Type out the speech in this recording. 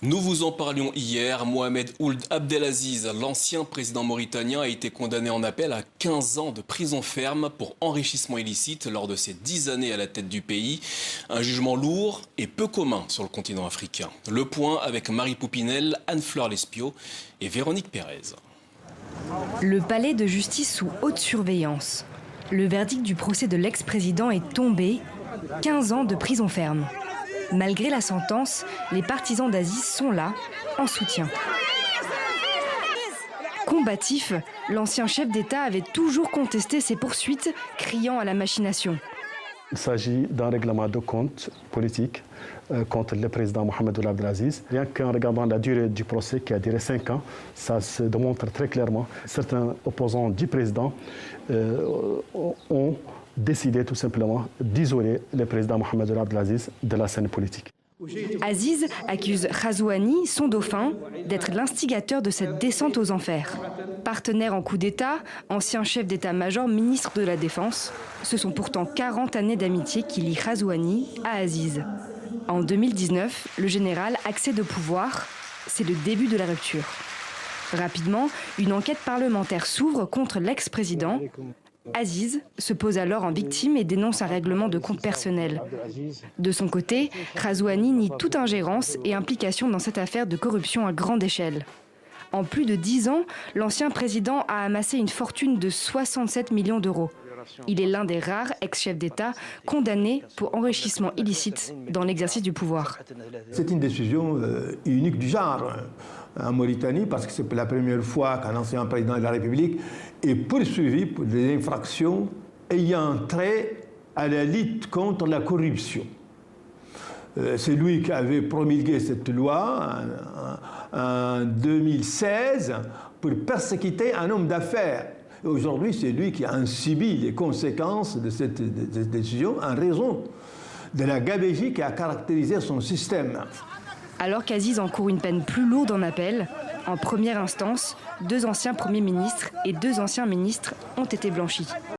Nous vous en parlions hier. Mohamed Ould Abdelaziz, l'ancien président mauritanien, a été condamné en appel à 15 ans de prison ferme pour enrichissement illicite lors de ses 10 années à la tête du pays. Un jugement lourd et peu commun sur le continent africain. Le point avec Marie Poupinel, Anne-Fleur Lespio et Véronique Pérez. Le palais de justice sous haute surveillance. Le verdict du procès de l'ex-président est tombé. 15 ans de prison ferme. Malgré la sentence, les partisans d'Aziz sont là, en soutien. Combatif, l'ancien chef d'État avait toujours contesté ces poursuites, criant à la machination. Il s'agit d'un règlement de compte politique contre le président Mohamed Ould Abdelaziz. Rien qu'en regardant la durée du procès qui a duré 5 ans, ça se démontre très clairement. Certains opposants du président ont décidé tout simplement d'isoler le président Mohamed Ould Abdelaziz de la scène politique. Aziz accuse Ghazouani, son dauphin, d'être l'instigateur de cette descente aux enfers. Partenaire en coup d'État, ancien chef d'état-major, ministre de la Défense, ce sont pourtant 40 années d'amitié qui lient Ghazouani à Aziz. En 2019, le général accède au pouvoir. C'est le début de la rupture. Rapidement, une enquête parlementaire s'ouvre contre l'ex-président. Aziz se pose alors en victime et dénonce un règlement de compte personnel. De son côté, Ghazouani nie toute ingérence et implication dans cette affaire de corruption à grande échelle. En plus de 10 ans, l'ancien président a amassé une fortune de 67 millions d'euros. Il est l'un des rares ex-chefs d'État condamnés pour enrichissement illicite dans l'exercice du pouvoir. C'est une décision unique du genre en Mauritanie parce que c'est la première fois qu'un ancien président de la République est poursuivi pour des infractions ayant trait à la lutte contre la corruption. C'est lui qui avait promulgué cette loi en 2016 pour persécuter un homme d'affaires. Aujourd'hui, c'est lui qui a subi les conséquences de cette décision en raison de la gabegie qui a caractérisé son système. Alors qu'Aziz encourt une peine plus lourde en appel, en première instance, 2 anciens premiers ministres et 2 anciens ministres ont été blanchis.